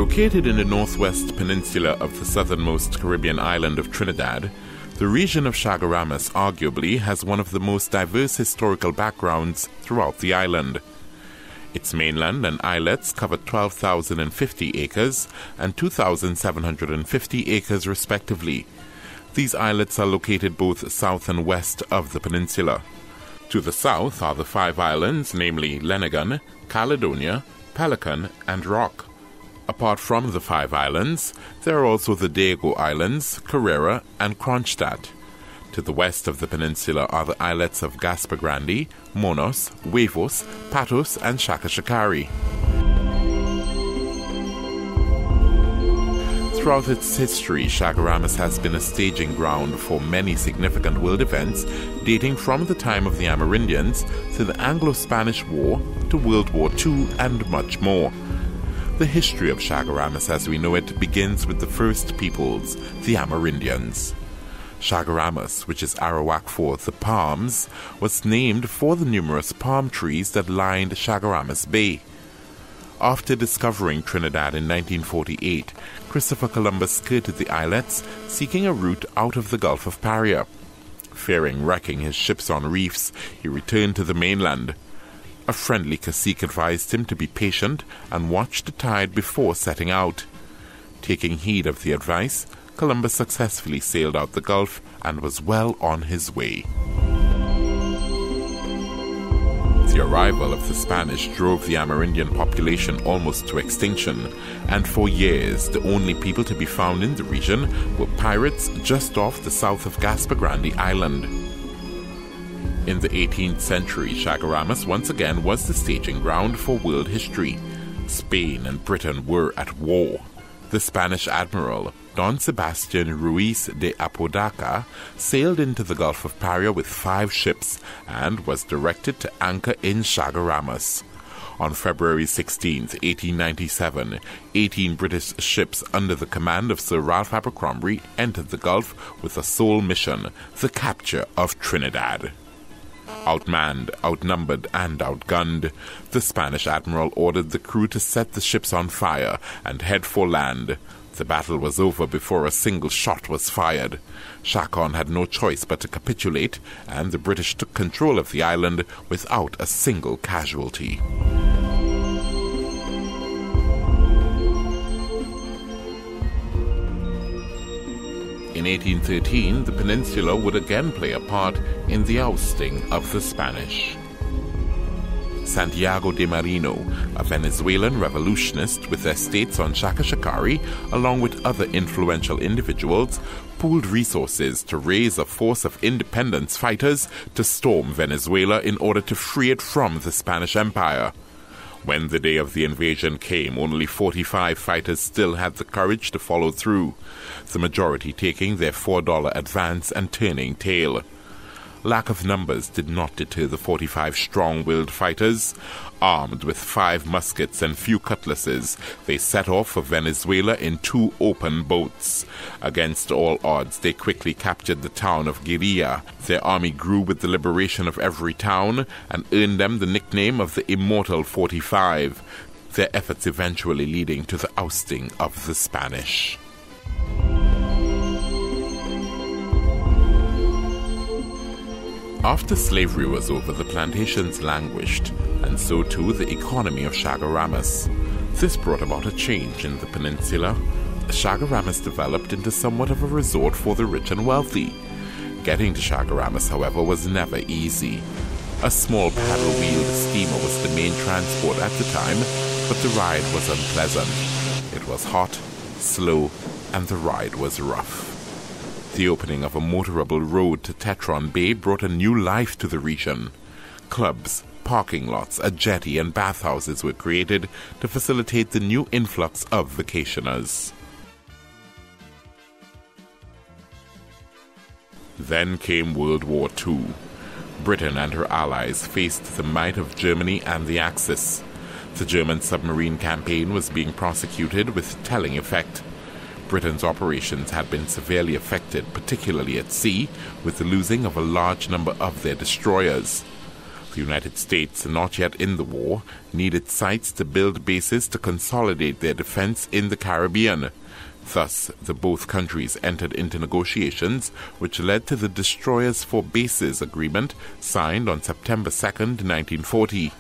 Located in the northwest peninsula of the southernmost Caribbean island of Trinidad, the region of Chaguaramas arguably has one of the most diverse historical backgrounds throughout the island. Its mainland and islets cover 12,050 acres and 2,750 acres respectively. These islets are located both south and west of the peninsula. To the south are the 5 islands, namely Lenigan, Caledonia, Pelican, and Rock. Apart from the 5 islands, there are also the Diego Islands, Carrera, and Kronstadt. To the west of the peninsula are the islets of Gaspar Grande, Monos, Huevos, Patos, and Shakashakari. Throughout its history, Chaguaramas has been a staging ground for many significant world events dating from the time of the Amerindians to the Anglo-Spanish War to World War II and much more. The history of Chaguaramas as we know it begins with the first peoples, the Amerindians. Chaguaramas, which is Arawak for the palms, was named for the numerous palm trees that lined Chaguaramas Bay. After discovering Trinidad in 1948, Christopher Columbus skirted the islets, seeking a route out of the Gulf of Paria. Fearing wrecking his ships on reefs, he returned to the mainland. A friendly cacique advised him to be patient and watch the tide before setting out. Taking heed of the advice, Columbus successfully sailed out the Gulf and was well on his way. The arrival of the Spanish drove the Amerindian population almost to extinction, and for years the only people to be found in the region were pirates just off the south of Gaspar Grande Island. In the 18th century, Chaguaramas once again was the staging ground for world history. Spain and Britain were at war. The Spanish admiral, Don Sebastian Ruiz de Apodaca, sailed into the Gulf of Paria with 5 ships and was directed to anchor in Chaguaramas. On February 16, 1897, 18 British ships under the command of Sir Ralph Abercrombie entered the Gulf with a sole mission, the capture of Trinidad. Outmanned, outnumbered, and outgunned, the Spanish admiral ordered the crew to set the ships on fire and head for land. The battle was over before a single shot was fired. Chacon had no choice but to capitulate, and the British took control of the island without a single casualty. In 1813, the peninsula would again play a part in the ousting of the Spanish. Santiago de Marino, a Venezuelan revolutionist with estates on Shakashakari, along with other influential individuals, pooled resources to raise a force of independence fighters to storm Venezuela in order to free it from the Spanish Empire. When the day of the invasion came, only 45 fighters still had the courage to follow through, the majority taking their $4 advance and turning tail. Lack of numbers did not deter the 45 strong-willed fighters. Armed with 5 muskets and few cutlasses, they set off for Venezuela in 2 open boats. Against all odds, they quickly captured the town of Guerilla. Their army grew with the liberation of every town and earned them the nickname of the Immortal 45, their efforts eventually leading to the ousting of the Spanish. After slavery was over, the plantations languished, and so too the economy of Chaguaramas. This brought about a change in the peninsula. Chaguaramas developed into somewhat of a resort for the rich and wealthy. Getting to Chaguaramas, however, was never easy. A small paddle-wheeled steamer was the main transport at the time, but the ride was unpleasant. It was hot, slow, and the ride was rough. The opening of a motorable road to Tetron Bay brought a new life to the region. Clubs, parking lots, a jetty, and bathhouses were created to facilitate the new influx of vacationers. Then came World War II. Britain and her allies faced the might of Germany and the Axis. The German submarine campaign was being prosecuted with telling effect. Britain's operations had been severely affected, particularly at sea, with the losing of a large number of their destroyers. The United States, not yet in the war, needed sites to build bases to consolidate their defense in the Caribbean. Thus, the both countries entered into negotiations which led to the Destroyers for Bases Agreement signed on September 2, 1940.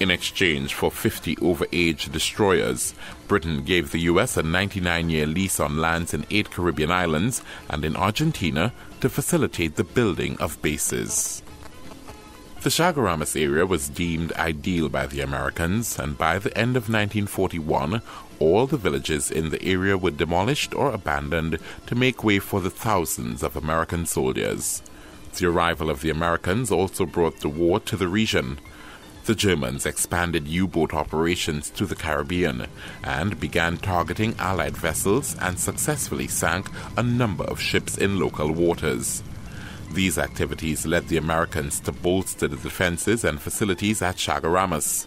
In exchange for 50 overage destroyers, Britain gave the U.S. a 99-year lease on lands in 8 Caribbean islands and in Argentina to facilitate the building of bases. The Chaguaramas area was deemed ideal by the Americans, and by the end of 1941, all the villages in the area were demolished or abandoned to make way for the thousands of American soldiers. The arrival of the Americans also brought the war to the region. The Germans expanded U-boat operations to the Caribbean and began targeting Allied vessels and successfully sank a number of ships in local waters. These activities led the Americans to bolster the defenses and facilities at Chaguaramas.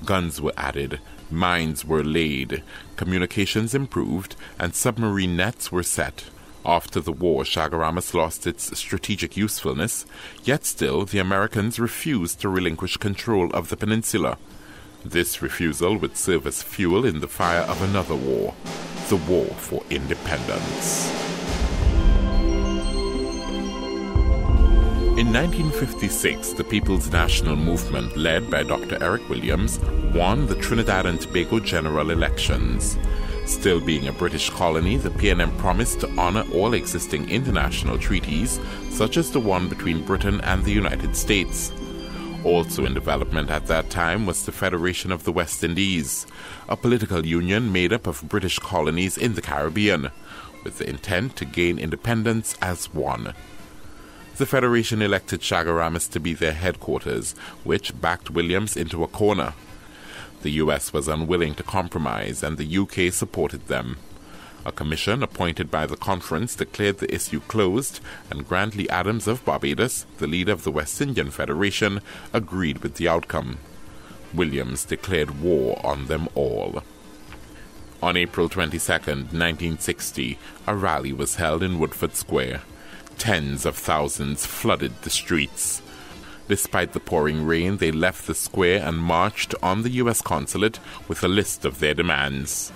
Guns were added, mines were laid, communications improved, and submarine nets were set. After the war, Chaguaramas lost its strategic usefulness, yet still the Americans refused to relinquish control of the peninsula. This refusal would serve as fuel in the fire of another war, the War for Independence. In 1956, the People's National Movement, led by Dr. Eric Williams, won the Trinidad and Tobago general elections. Still being a British colony, the PNM promised to honor all existing international treaties, such as the one between Britain and the United States. Also in development at that time was the Federation of the West Indies, a political union made up of British colonies in the Caribbean, with the intent to gain independence as one. The Federation elected Chaguaramas to be their headquarters, which backed Williams into a corner. The U.S. was unwilling to compromise, and the U.K. supported them. A commission appointed by the conference declared the issue closed, and Grantley Adams of Barbados, the leader of the West Indian Federation, agreed with the outcome. Williams declared war on them all. On April 22, 1960, a rally was held in Woodford Square. Tens of thousands flooded the streets. Despite the pouring rain, they left the square and marched on the U.S. consulate with a list of their demands.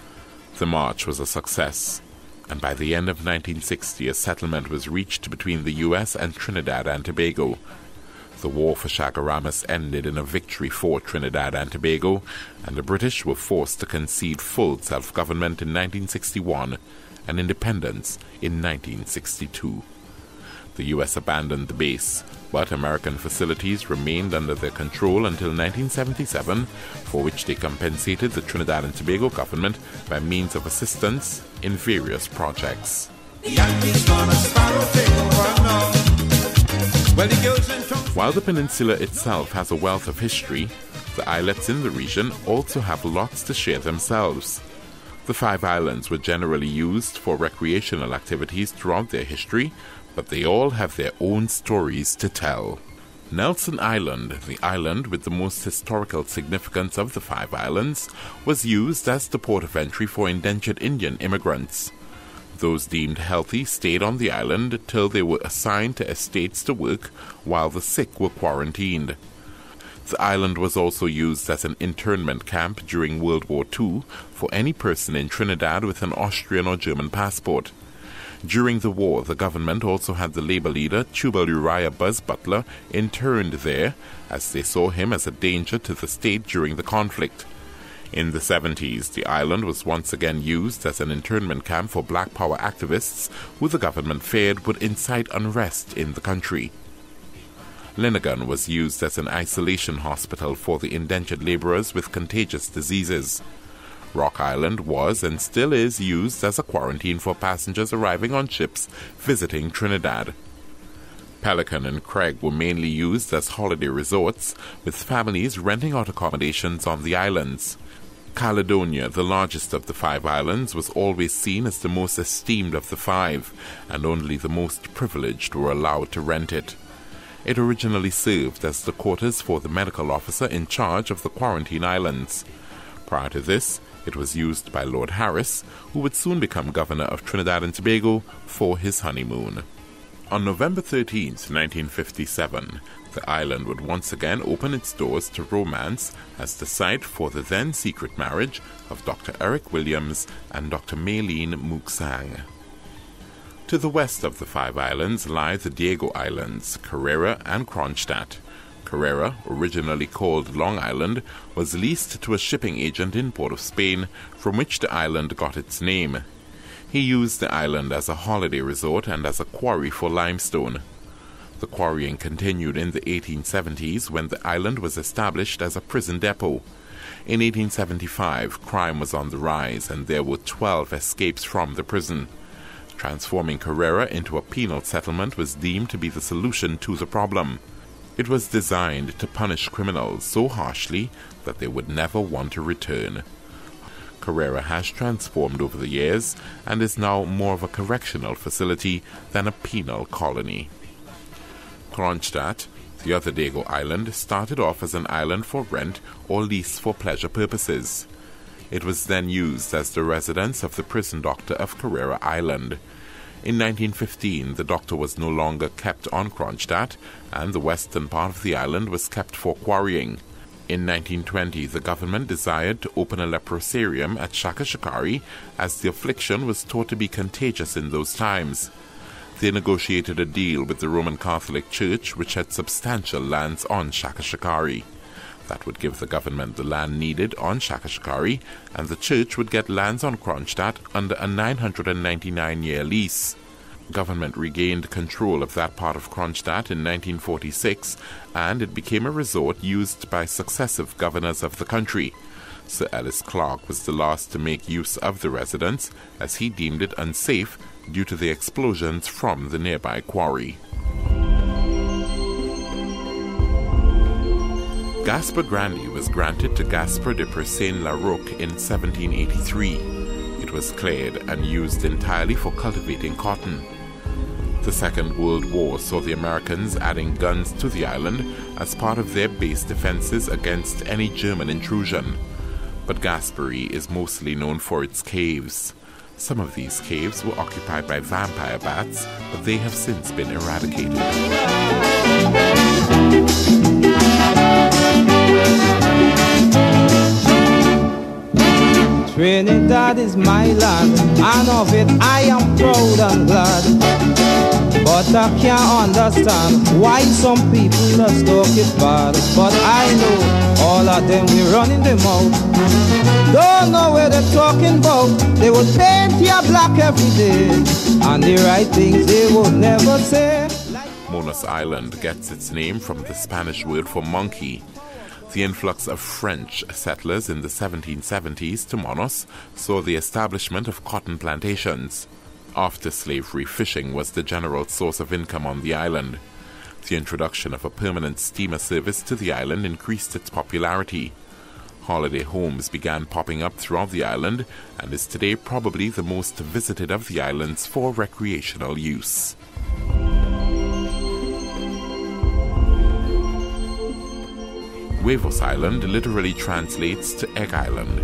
The march was a success, and by the end of 1960, a settlement was reached between the U.S. and Trinidad and Tobago. The war for Chaguaramas ended in a victory for Trinidad and Tobago, and the British were forced to concede full self-government in 1961 and independence in 1962. The U.S. abandoned the base, but American facilities remained under their control until 1977, for which they compensated the Trinidad and Tobago government by means of assistance in various projects. While the peninsula itself has a wealth of history, the islets in the region also have lots to share themselves. The 5 islands were generally used for recreational activities throughout their history, but they all have their own stories to tell. Nelson Island, the island with the most historical significance of the 5 islands, was used as the port of entry for indentured Indian immigrants. Those deemed healthy stayed on the island till they were assigned to estates to work, while the sick were quarantined. The island was also used as an internment camp during World War II for any person in Trinidad with an Austrian or German passport. During the war, the government also had the labor leader Tubal Uriah Buzz Butler interned there, as they saw him as a danger to the state during the conflict. In the 70s, the island was once again used as an internment camp for Black Power activists who the government feared would incite unrest in the country. Linigan was used as an isolation hospital for the indentured laborers with contagious diseases. Rock Island was and still is used as a quarantine for passengers arriving on ships visiting Trinidad. Pelican and Craig were mainly used as holiday resorts, with families renting out accommodations on the islands. Caledonia, the largest of the 5 islands, was always seen as the most esteemed of the 5, and only the most privileged were allowed to rent it. It originally served as the quarters for the medical officer in charge of the quarantine islands. Prior to this, it was used by Lord Harris, who would soon become governor of Trinidad and Tobago, for his honeymoon. On November 13, 1957, The island would once again open its doors to romance as the site for the then secret marriage of Dr. Eric Williams and Dr. Maylene Muksang. To the west of the 5 islands lie the Diego Islands, Carrera and Kronstadt. Carrera, originally called Long Island, was leased to a shipping agent in Port of Spain, from which the island got its name. He used the island as a holiday resort and as a quarry for limestone. The quarrying continued in the 1870s when the island was established as a prison depot. In 1875, crime was on the rise and there were 12 escapes from the prison. Transforming Carrera into a penal settlement was deemed to be the solution to the problem. It was designed to punish criminals so harshly that they would never want to return. Carrera has transformed over the years and is now more of a correctional facility than a penal colony. Kronstadt, the other Diego island, started off as an island for rent or lease for pleasure purposes. It was then used as the residence of the prison doctor of Carrera Island. In 1915, the doctor was no longer kept on Kronstadt, and the western part of the island was kept for quarrying. In 1920, the government desired to open a leprosarium at Chaguaramas, as the affliction was thought to be contagious in those times. They negotiated a deal with the Roman Catholic Church, which had substantial lands on Chaguaramas. That would give the government the land needed on Chaguaramas, and the church would get lands on Kronstadt under a 999-year lease. Government regained control of that part of Kronstadt in 1946, and it became a resort used by successive governors of the country. Sir Ellis Clark was the last to make use of the residence, as he deemed it unsafe due to the explosions from the nearby quarry. Gaspar Grandi was granted to Gaspar de Persain-Larocque in 1783. It was cleared and used entirely for cultivating cotton. The Second World War saw the Americans adding guns to the island as part of their base defenses against any German intrusion. But Gaspari is mostly known for its caves. Some of these caves were occupied by vampire bats, but they have since been eradicated. Trinidad is my land, and of it I am proud and glad. But I can't understand why some people just talk it bad. But I know all of them we running them out. Don't know where they're talking about. They would paint you black every day, and the right things they would never say. Monos Island gets its name from the Spanish word for monkey. The influx of French settlers in the 1770s to Monos saw the establishment of cotton plantations. After slavery, fishing was the general source of income on the island. The introduction of a permanent steamer service to the island increased its popularity. Holiday homes began popping up throughout the island and is today probably the most visited of the islands for recreational use. Huevos Island literally translates to Egg Island.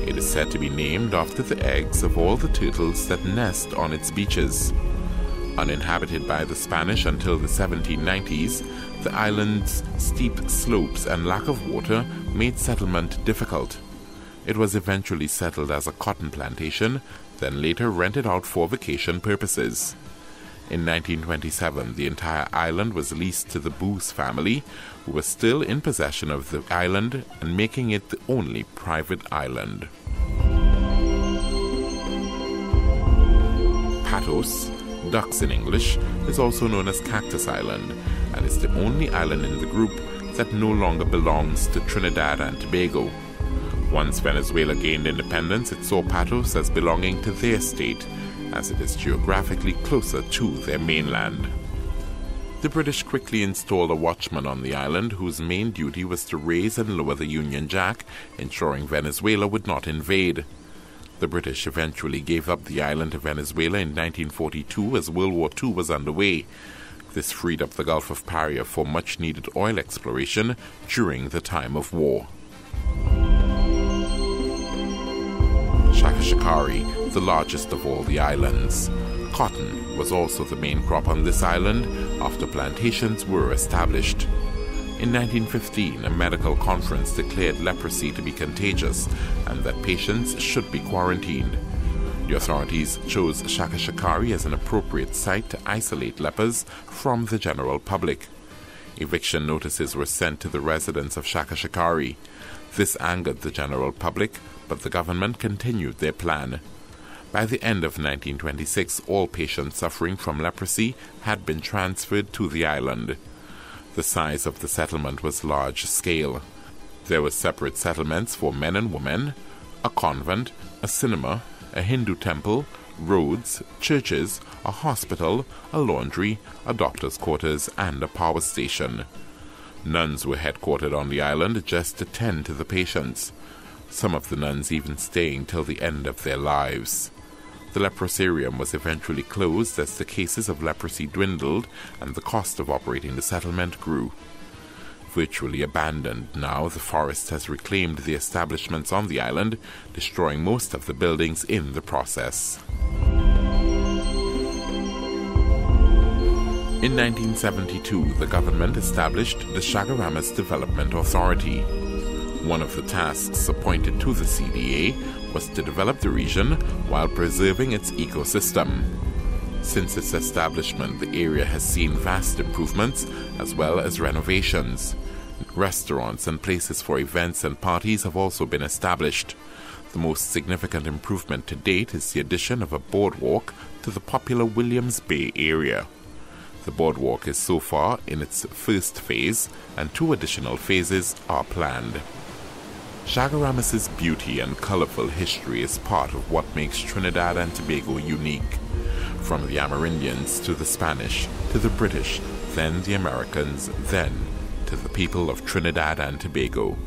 It is said to be named after the eggs of all the turtles that nest on its beaches. Uninhabited by the Spanish until the 1790s, the island's steep slopes and lack of water made settlement difficult. It was eventually settled as a cotton plantation, then later rented out for vacation purposes. In 1927, the entire island was leased to the Booth family, who were still in possession of the island and making it the only private island. Patos, ducks in English, is also known as Cactus Island, and is the only island in the group that no longer belongs to Trinidad and Tobago. Once Venezuela gained independence, it saw Patos as belonging to their state, as it is geographically closer to their mainland. The British quickly installed a watchman on the island whose main duty was to raise and lower the Union Jack, ensuring Venezuela would not invade. The British eventually gave up the island to Venezuela in 1942 as World War II was underway. This freed up the Gulf of Paria for much-needed oil exploration during the time of war. Chaguaramas, the largest of all the islands. Cotton was also the main crop on this island after plantations were established. In 1915, a medical conference declared leprosy to be contagious and that patients should be quarantined. The authorities chose Chaguaramas as an appropriate site to isolate lepers from the general public. Eviction notices were sent to the residents of Chaguaramas. This angered the general public, but the government continued their plan. By the end of 1926, all patients suffering from leprosy had been transferred to the island. The size of the settlement was large-scale. There were separate settlements for men and women, a convent, a cinema, a Hindu temple, roads, churches, a hospital, a laundry, a doctor's quarters, and a power station. Nuns were headquartered on the island just to tend to the patients, some of the nuns even staying till the end of their lives. The leprosarium was eventually closed as the cases of leprosy dwindled and the cost of operating the settlement grew. Virtually abandoned now, the forest has reclaimed the establishments on the island, destroying most of the buildings in the process. In 1972, the government established the Chaguaramas Development Authority. One of the tasks appointed to the CDA was to develop the region while preserving its ecosystem. Since its establishment, the area has seen vast improvements as well as renovations. Restaurants and places for events and parties have also been established. The most significant improvement to date is the addition of a boardwalk to the popular Williams Bay area. The boardwalk is so far in its first phase, and 2 additional phases are planned. Chaguaramas' beauty and colorful history is part of what makes Trinidad and Tobago unique. From the Amerindians to the Spanish, to the British, then the Americans, then to the people of Trinidad and Tobago.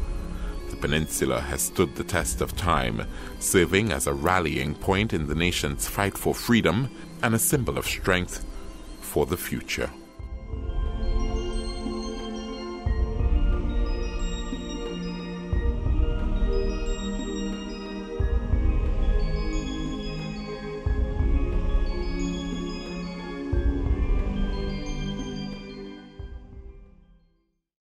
The peninsula has stood the test of time, serving as a rallying point in the nation's fight for freedom and a symbol of strength for the future.